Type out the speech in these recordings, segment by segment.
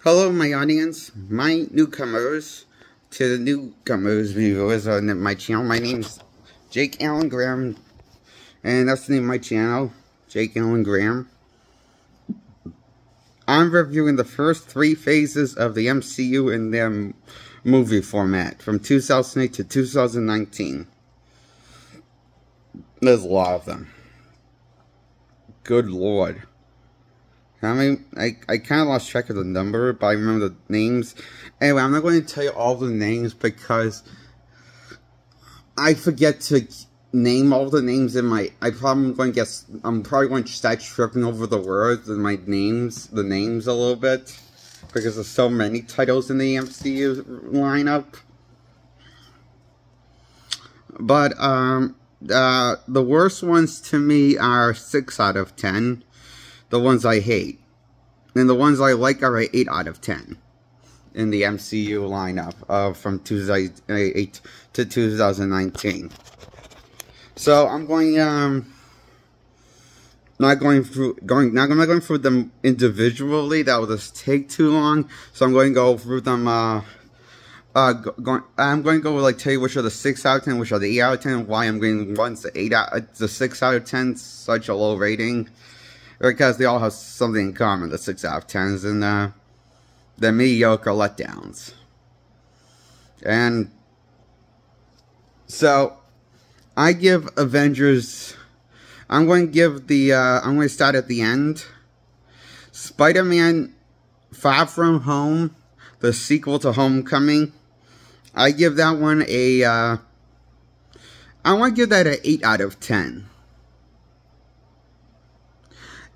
Hello, my audience, my newcomers, to the newcomers viewers on my channel. My name's Jake Allen Graham, and that's the name of my channel, Jake Allen Graham. I'm reviewing the first 3 phases of the MCU in their movie format from 2008 to 2019. There's a lot of them. Good Lord. I kind of lost track of the number, but I remember the names. Anyway, I'm not going to tell you all the names because I forget to name all the names in my... I'm probably going to start tripping over the words and the names a little bit because there's so many titles in the MCU lineup. But the worst ones to me are 6 out of 10. The ones I hate. And the ones I like are 8 out of 10 in the MCU lineup from 2008 to 2019. So I'm going not going through them individually. That would just take too long. So I'm going to go through them. I'm going to go tell you which are the 6 out of 10, which are the 8 out of 10, why I'm going one's the 6 out of 10 such a low rating. Because they all have something in common, the 6 out of 10s, and they're mediocre letdowns. And so I give Avengers, I'm going to start at the end. Spider-Man Far From Home, the sequel to Homecoming. I give that one I want to give that an 8 out of 10.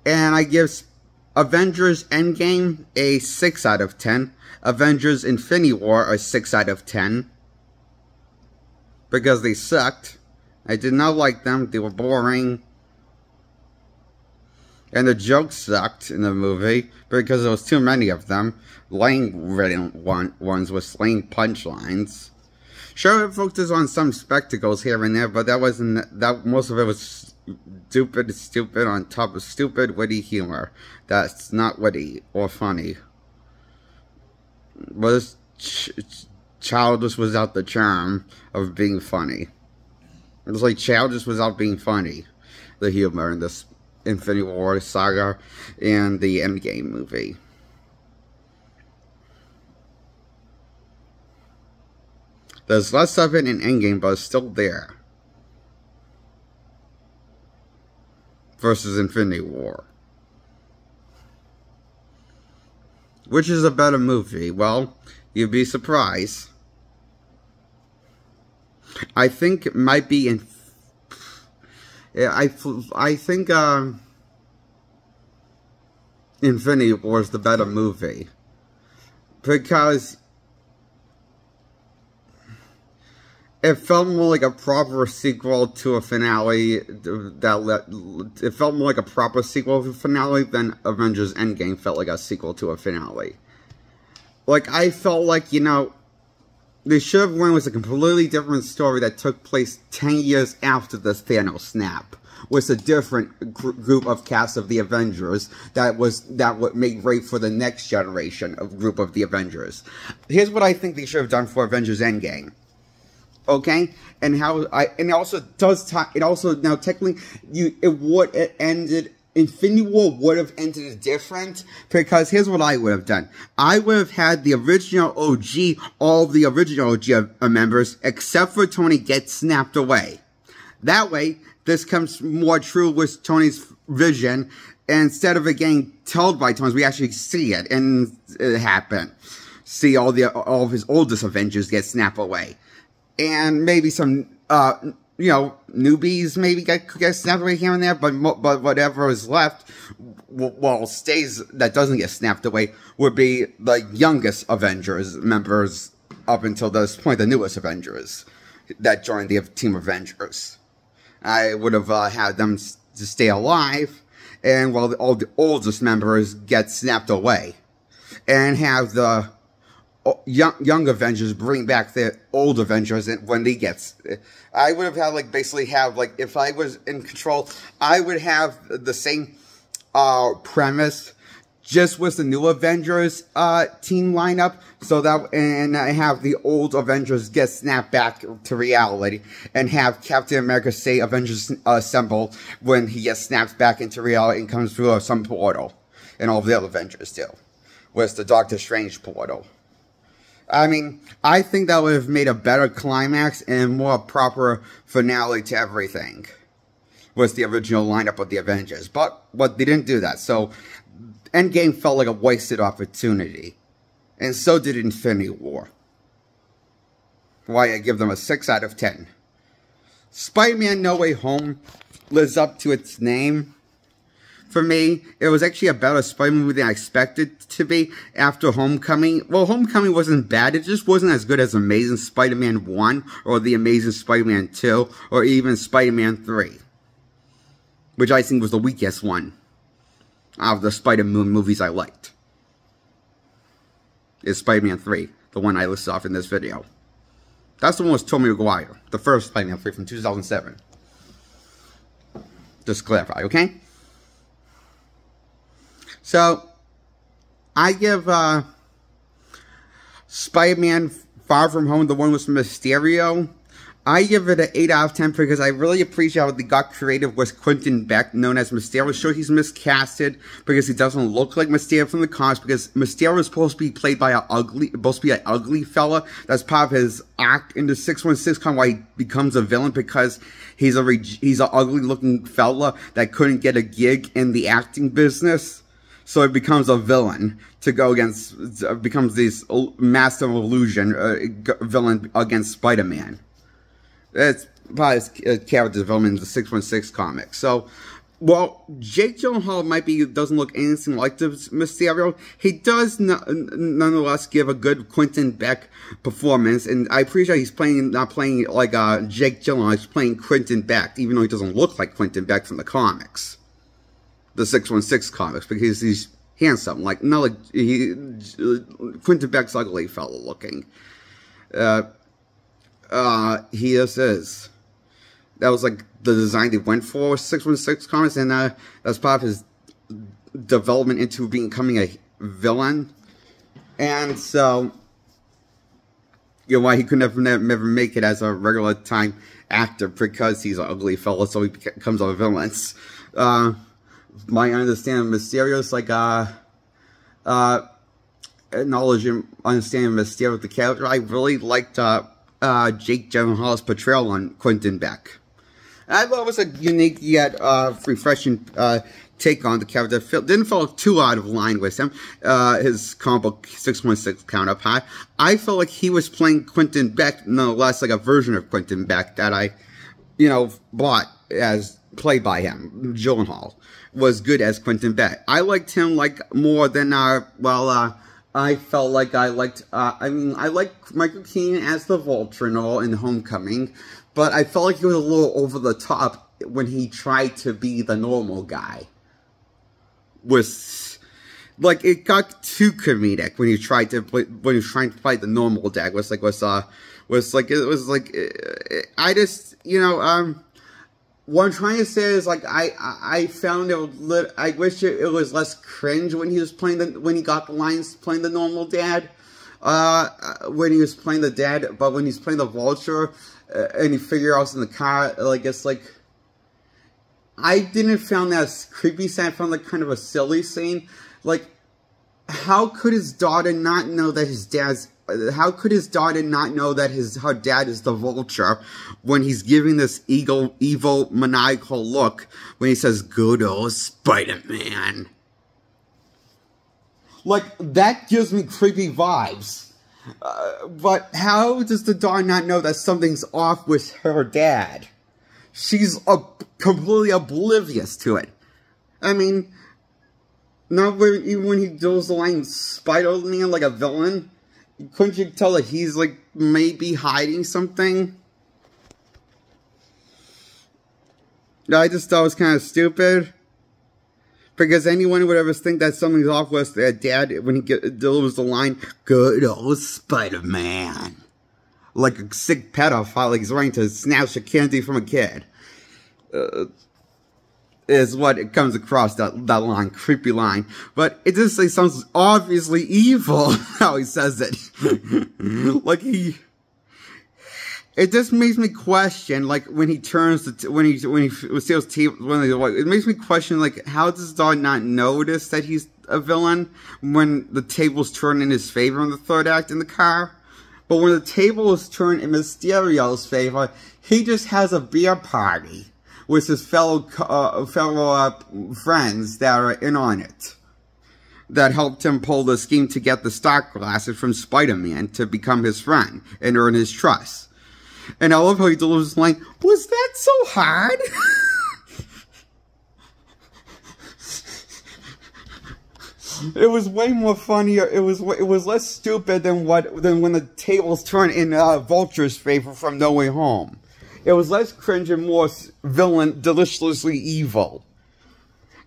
And I give Avengers Endgame a 6 out of 10. Avengers Infinity War a 6 out of 10. Because they sucked. I did not like them. They were boring. And the jokes sucked in the movie. Because there was too many of them. Lame written ones with lame punchlines. Sure, it focused on some spectacles here and there. But most of it was stupid on top of stupid, witty humor. That's not witty or funny. But it's childish without the charm of being funny. It was like childish without being funny. The humor in this Infinity War saga and the Endgame movie. There's less of it in Endgame, but it's still there. Versus Infinity War. Which is a better movie? Well, you'd be surprised. I think it might be in... I think Infinity War is the better movie. Because it felt more like a proper sequel to a finale it felt more like a proper sequel to a finale than Avengers Endgame felt like a sequel to a finale. Like, I felt like, they should have went with a completely different story that took place 10 years after the Thanos snap. With a different group of cast of the Avengers that would make great for the next generation of group of the Avengers. Here's what I think they should have done for Avengers Endgame. Okay, and Infinity War would have ended different, because here's what I would have done. I would have had the original OG, all the original OG members, except for Tony, get snapped away. That way, this comes more true with Tony's vision, and instead of it getting told by Tony, we actually see it, and it happen. See all of his oldest Avengers get snapped away. And maybe some, newbies maybe get snapped away here and there, but whatever is left, stays, that doesn't get snapped away, would be the youngest Avengers members up until this point, the newest Avengers that joined the Team Avengers. I would have had them to stay alive, and while all the oldest members get snapped away, and have the young Avengers bring back the old Avengers when they get... I would have had, if I was in control, I would have the same premise just with the new Avengers team lineup, so that and have the old Avengers get snapped back to reality, and have Captain America say Avengers Assemble when he gets snapped back into reality and comes through some portal, and all the other Avengers do, with the Doctor Strange portal. I mean, I think that would have made a better climax and more proper finale to everything with the original lineup of the Avengers, but they didn't do that, so Endgame felt like a wasted opportunity, and so did Infinity War. Why I give them a 6 out of 10. Spider-Man No Way Home lives up to its name. For me, it was actually a better Spider-Man movie than I expected it to be after Homecoming. Well, Homecoming wasn't bad, it just wasn't as good as Amazing Spider-Man 1, or The Amazing Spider-Man 2, or even Spider-Man 3. Which I think was the weakest one out of the Spider-Man movies I liked. Is Spider-Man 3, the one I listed off in this video. That's the one with Tobey Maguire, the first Spider-Man 3 from 2007. Just to clarify, okay? So, I give Spider-Man Far From Home, the one with Mysterio, I give it an 8 out of 10 because I really appreciate how they got creative with Quentin Beck, known as Mysterio. Sure, he's miscasted because he doesn't look like Mysterio from the comics, because Mysterio is supposed to be played by an ugly fella. That's part of his act in the 616 comic, why he becomes a villain, because he's an ugly looking fella that couldn't get a gig in the acting business. So it becomes a villain to go against, becomes this master of illusion villain against Spider-Man. It's probably his character development in the 616 comic. So, while Jake Gyllenhaal doesn't look anything like the Mysterio, he does nonetheless give a good Quentin Beck performance, and I appreciate he's not playing like Jake Gyllenhaal, he's playing Quentin Beck, even though he doesn't look like Quentin Beck from the comics, the 616 comics, because he's handsome, Quentin Beck's ugly fella looking. He is. That was like the design they went for with 616 comics, and that's part of his development into becoming a villain. And so, you know why he could never make it as a regular time actor, because he's an ugly fella, so he becomes a villain. My understanding of Mysterio is like knowledge and understanding of Mysterio, the character. I really liked Jake Gyllenhaal's portrayal on Quentin Beck. I thought it was a unique yet refreshing take on the character. Didn't fall too out of line with him, his comic book 616 counterpart. I felt like he was playing Quentin Beck, nonetheless, like a version of Quentin Beck that I, bought as played by him. Gyllenhaal was good as Quentin Beck. I liked him more than I felt like I liked, I liked Michael Keaton as the Vulture and all in Homecoming, but I felt like he was a little over the top when he tried to be the normal guy. It got too comedic when he tried to play, when he was trying to play the normal dad. What I'm trying to say is, I found it, I wish it was less cringe when he was when he got the lines playing the normal dad, when he was playing the dad, but when he's playing the Vulture, and he figures out in the car, I didn't found that as creepy, so I found kind of a silly scene. How could his daughter not know that his dad's, how could his daughter not know that her dad is the Vulture when he's giving this evil, maniacal look when he says, "Good old Spider-Man"? That gives me creepy vibes. But how does the daughter not know that something's off with her dad? She's completely oblivious to it. I mean, not even when he does the line Spider-Man like a villain. Couldn't you tell that he's, maybe hiding something? I just thought it was kind of stupid. Because anyone would ever think that something's off with their dad when he delivers the line, "Good old Spider-Man." Like a sick pedophile, he's trying to snatch a candy from a kid. is what it comes across, that line, creepy line. But it just like, sounds obviously evil how he says it. Like it just makes me question, like when he turns when he steals it makes me question, like, how does Dog not notice that he's a villain when the tables turn in his favor in the third act in the car? But when the tables turn in Mysterio's favor, he just has a beer party with his fellow friends that are in on it, that helped him pull the scheme to get the stock glasses from Spider-Man to become his friend and earn his trust. And I love how he delivers the line, was that so hard? It was way more funnier. It was less stupid than when the tables turn in Vulture's favor from No Way Home. It was less cringe and more villain, deliciously evil.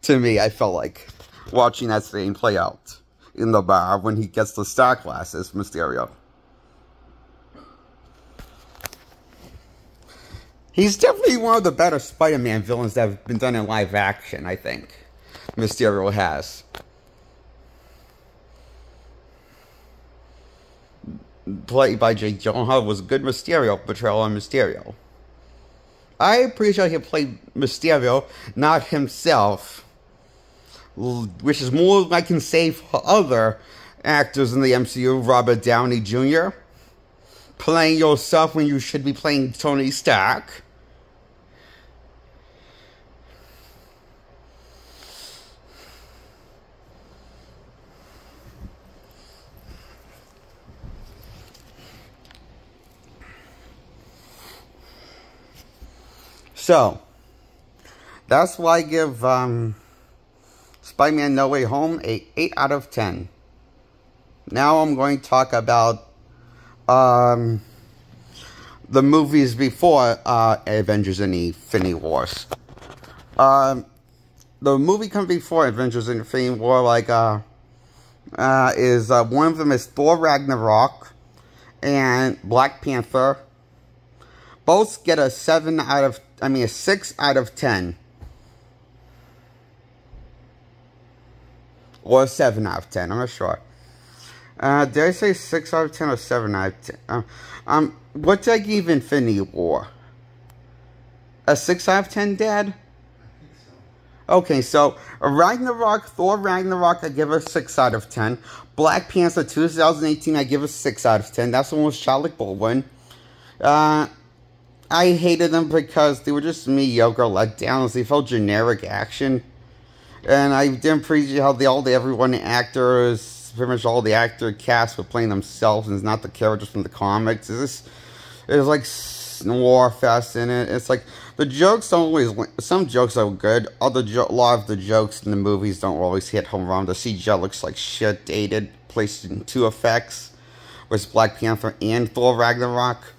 To me, I felt like watching that scene play out in the bar when he gets the stock glasses, Mysterio. He's definitely one of the better Spider-Man villains that have been done in live action, I think. Mysterio has. Played by Jake Gyllenhaal was a good Mysterio portrayal on Mysterio. I'm pretty sure he played Mysterio, not himself, which is more than I can say for other actors in the MCU. Robert Downey Jr. playing yourself when you should be playing Tony Stark. So, that's why I give Spider-Man No Way Home a 8 out of 10. Now I'm going to talk about the movies before Avengers Infinity Wars. The movie coming before Avengers Infinity War, like, is one of them is Thor Ragnarok and Black Panther. Both get a 6 out of 10. Or a 7 out of 10, I'm not sure. Did I say 6 out of 10 or 7 out of 10? What did I give Infinity War? A 6 out of 10, Dad? Okay, so Ragnarok, Thor Ragnarok, I give a 6 out of 10. Black Panther 2018, I give a 6 out of 10. That's the one with Charlie Baldwin. I hated them because they were just mediocre letdowns. They felt generic action. And I didn't appreciate how everyone, the actors, pretty much all the actor cast were playing themselves and not the characters from the comics. There's like war fest in it. It's like, the jokes don't always, some jokes are good. A lot of the jokes in the movies don't always hit home run. The CGI looks like shit, dated, placed in 2 effects. With Black Panther and Thor Ragnarok.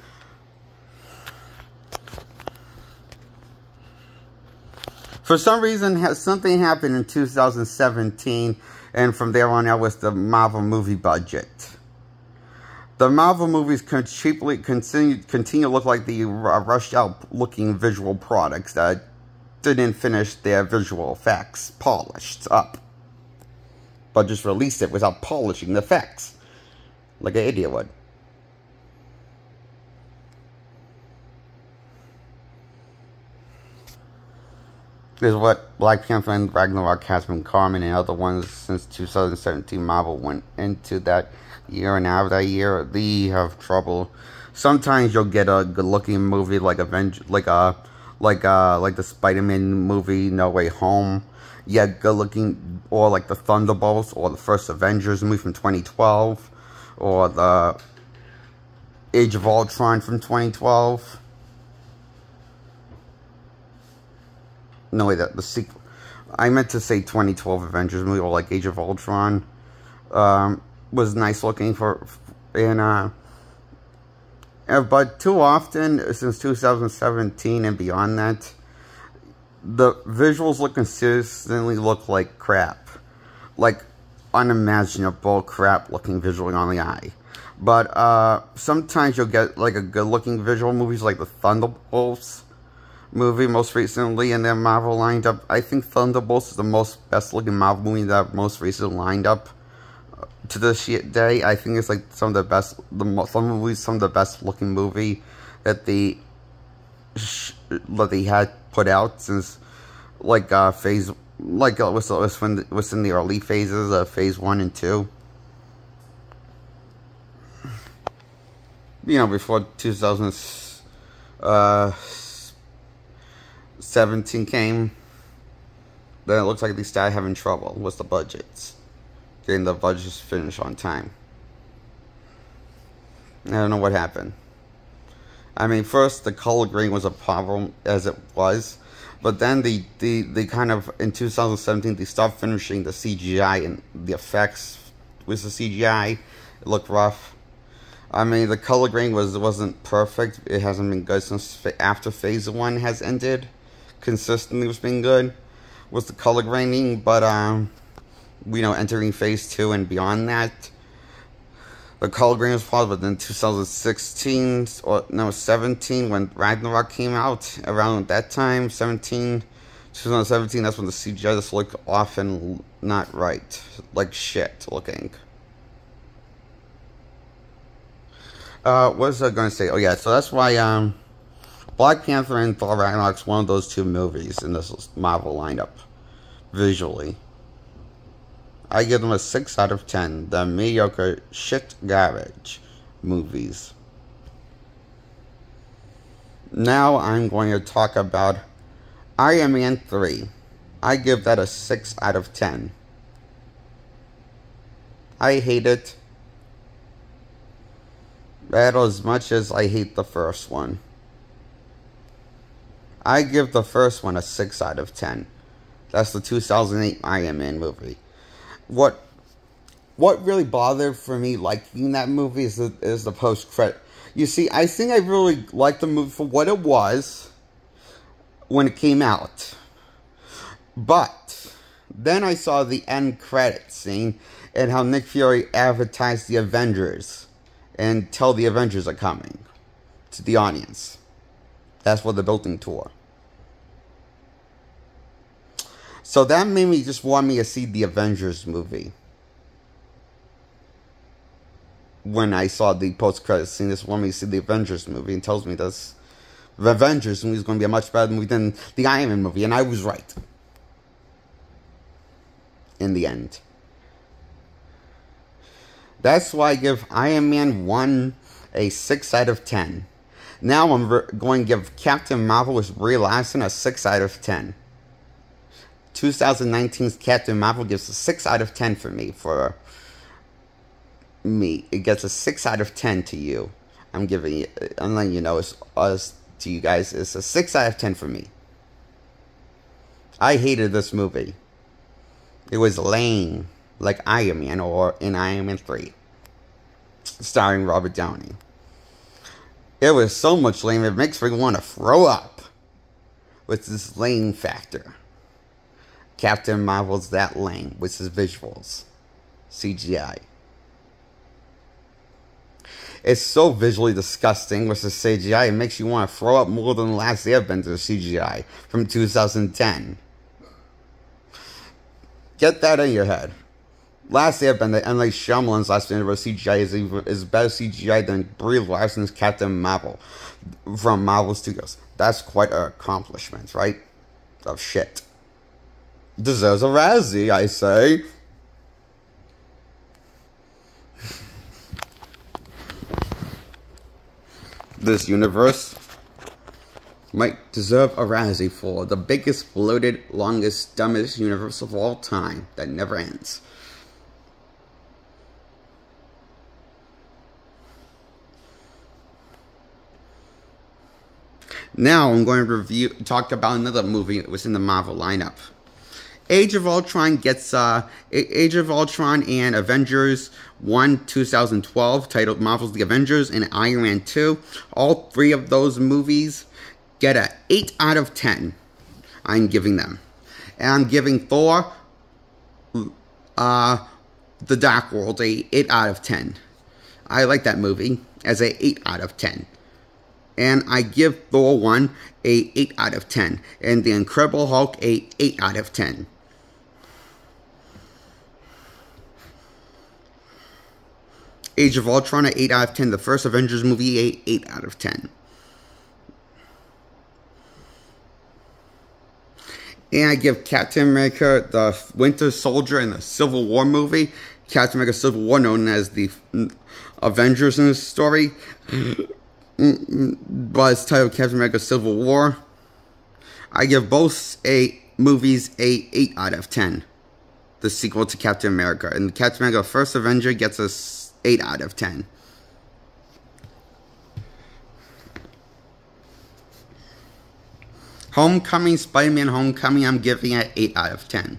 For some reason, something happened in 2017, and from there on out was the Marvel movie budget. The Marvel movies continue to look like the rushed-out-looking visual products that didn't finish their visual effects polished up, but just released it without polishing the effects, like an idiot would. Is what Black Panther and Ragnarok has been common in other ones since 2017. Marvel went into that year, and out of that year, they have trouble. Sometimes you'll get a good-looking movie like the Spider-Man movie No Way Home. Yeah, good-looking, or like the Thunderbolts, or the first Avengers movie from 2012, or the Age of Ultron from 2012. No, wait, the sequel. I meant to say 2012 Avengers movie, or like Age of Ultron. Was nice looking but too often, since 2017 and beyond that, the visuals consistently look like crap. Like, unimaginable crap looking visually on the eye. But, sometimes you'll get, like, a good looking visual movies like the Thunderbolts. movie most recently in their Marvel lineup. I think Thunderbolts is the best looking Marvel movie that most recently lined up to this day. I think it's like some of the best looking movie that they had put out since like phase, like it was in the early phases of phase 1 and 2. You know, before 2017 came, then it looks like they started having trouble with the budgets. Getting the budgets finished on time. I don't know what happened. I mean, first, the color grade was a problem as it was. But then they kind of, in 2017, they stopped finishing the CGI and the effects with the CGI. It looked rough. I mean, the color grade wasn't perfect. It hasn't been good since after Phase 1 has ended. Consistently was being good with the color grading, but you know, entering Phase 2 and beyond that, the color grading was positive. But then 2016 or no 17, when Ragnarok came out, around that time, 2017, that's when the CGI just looked off and not right, like shit looking. What was I going to say? Oh, yeah, so that's why, Black Panther and Thor Ragnarok's one of those two movies in this Marvel lineup, visually. I give them a 6 out of 10. The mediocre shit garbage movies. Now I'm going to talk about Iron Man 3. I give that a 6 out of 10. I hate it. As much as I hate the first one. I give the first one a 6 out of 10. That's the 2008 Iron Man movie. What really bothered for me liking that movie is the post-credit. You see, I think I really liked the movie for what it was when it came out. But then I saw the end credit scene and how Nick Fury advertised the Avengers and tell the Avengers are coming to the audience. That's what they're building toward. So that made me just want me to see the Avengers movie. When I saw the post-credit scene, just wanted me to see the Avengers movie and tells me this. The Avengers movie is going to be a much better movie than the Iron Man movie, and I was right. In the end. That's why I give Iron Man 1 a 6 out of 10. Now I'm going to give Captain Marvel with Brie Larson a 6 out of 10. 2019's Captain Marvel gives a 6 out of 10 for me. For me, it gets a 6 out of 10 to you. I'm letting you know, to you guys, it's a 6 out of 10 for me. I hated this movie. It was lame, like Iron Man or in Iron Man 3, starring Robert Downey. It was so much lame, it makes me want to throw up with this lame factor. Captain Marvel's that lame with his visuals. CGI. It's so visually disgusting with the CGI, it makes you want to throw up more than the Last Airbender CGI from 2010. Get that in your head. Last Airbender, and like Shyamalan's Last Airbender CGI is better CGI than Brie Larson's Captain Marvel from Marvel Studios. That's quite an accomplishment, right? Of shit. Deserves a Razzie, I say. This universe might deserve a Razzie for the biggest, bloated, longest, dumbest universe of all time that never ends. Now I'm going to talk about another movie that was in the Marvel lineup. Age of Ultron gets Age of Ultron and Avengers 1 2012, titled Marvel's The Avengers, and Iron Man 2. All three of those movies get a 8 out of 10. I'm giving them. And I'm giving Thor The Dark World a 8 out of 10. I like that movie as a 8 out of 10. And I give Thor 1 a 8 out of 10. And The Incredible Hulk a 8 out of 10. Age of Ultron a 8 out of 10. The first Avengers movie a 8 out of 10. And I give Captain America, the Winter Soldier, and the Civil War movie, Captain America Civil War, known as the Avengers in this story, but it's titled Captain America Civil War. I give both movies a 8 out of 10. The sequel to Captain America. And Captain America First Avenger gets a 8 out of 10. Homecoming, Spider-Man Homecoming, I'm giving it 8 out of 10.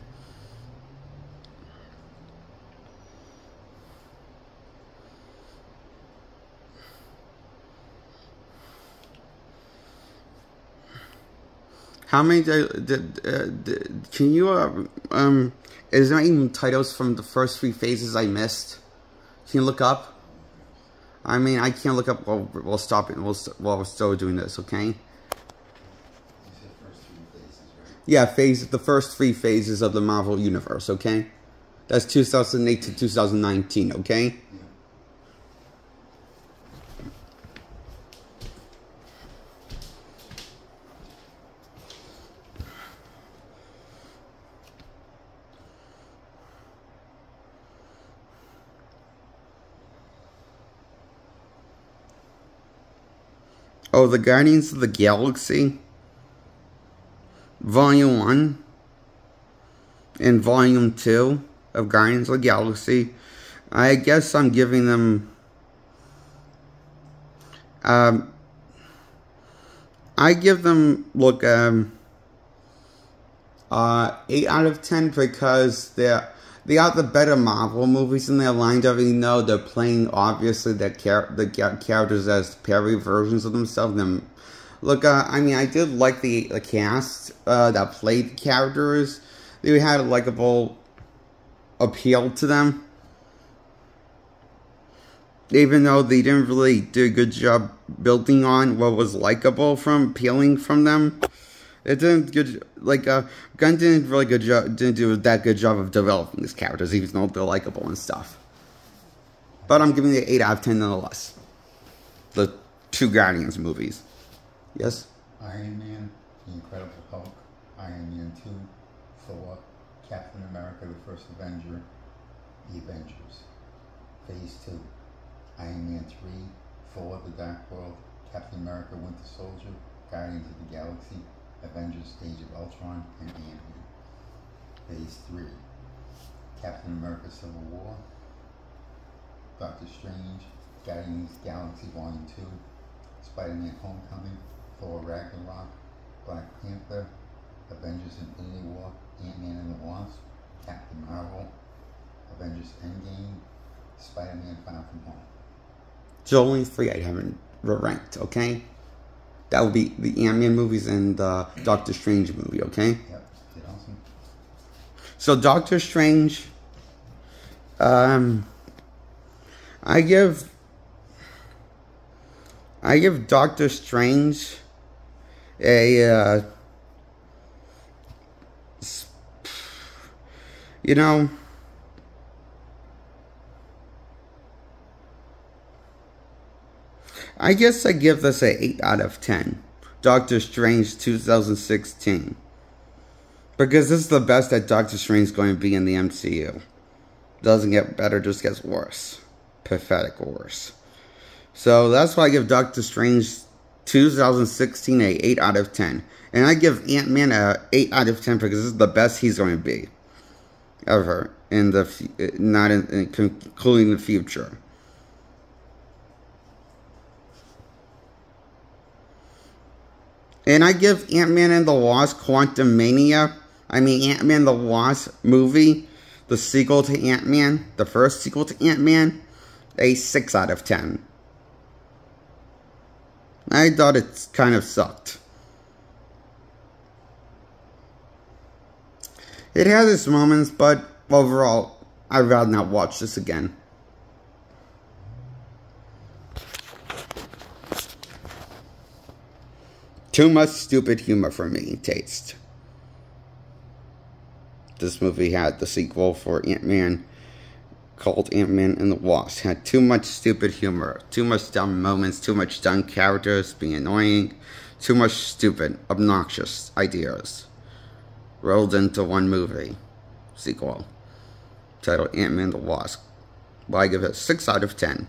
How many can you, is there any titles from the first 3 phases I missed? Can you look up? I mean, I can't look up while we'll stop it, while we're still doing this, okay? Yeah, the first 3 phases of the Marvel Universe, okay? That's 2008 to 2019, okay? Oh, the Guardians of the Galaxy, Volume 1 and Volume 2 of Guardians of the Galaxy. I guess I'm giving them, I give them, look, 8 out of 10 because they are the better Marvel movies in their line. Even though they're playing, obviously, the characters as parody versions of themselves. Look, I mean, I did like the cast that played the characters. They had a likable appeal to them. Even though they didn't really do a good job building on what was likable appealing from them. It didn't Gunn didn't do that good job of developing these characters, even though they're likable and stuff. But I'm giving it 8 out of 10 nonetheless. The 2 Guardians movies. Yes? Iron Man, The Incredible Hulk, Iron Man 2, Thor, Captain America, The First Avenger, The Avengers. Phase 2, Iron Man 3, Thor, The Dark World, Captain America, Winter Soldier, Guardians of the Galaxy, Avengers, Age of Ultron, and Ant-Man. Phase 3, Captain America Civil War, Doctor Strange, Guardians of the Galaxy Volume 2, Spider-Man Homecoming, Thor Ragnarok, Black Panther, Avengers Infinity War, Ant-Man and the Wasp, Captain Marvel, Avengers Endgame, Spider-Man Far From Home. So only 3 I haven't ranked, okay? That would be the Ant-Man movies and the Doctor Strange movie, okay? Yep, awesome. So Doctor Strange, I give Doctor Strange a, you know, I guess I give this a 8 out of 10. Doctor Strange 2016. Because this is the best that Doctor Strange is going to be in the MCU. Doesn't get better, just gets worse. Pathetic worse. So that's why I give Doctor Strange 2016 a 8 out of 10. And I give Ant-Man a 8 out of 10 because this is the best he's going to be. Ever. Including the future. And I give Ant-Man and the Wasp Quantumania. I mean, Ant-Man the Wasp movie. The sequel to Ant-Man. The first sequel to Ant-Man. A 6 out of 10. I thought it kind of sucked. It has its moments, but overall, I'd rather not watch this again. Too much stupid humor for me taste. This movie had the sequel for Ant-Man called Ant-Man and the Wasp. Had too much stupid humor, too much dumb moments, too much dumb characters being annoying, too much stupid, obnoxious ideas rolled into one movie sequel titled Ant-Man and the Wasp. Well, I give it 6 out of 10.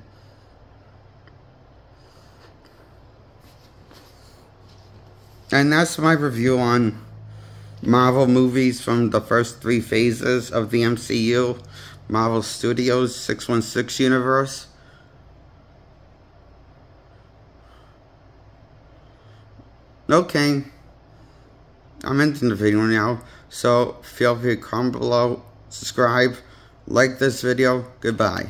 And that's my review on Marvel movies from the first 3 phases of the MCU, Marvel Studios 616 universe. Okay, I'm ending the video now, so feel free to comment below, subscribe, like this video. Goodbye.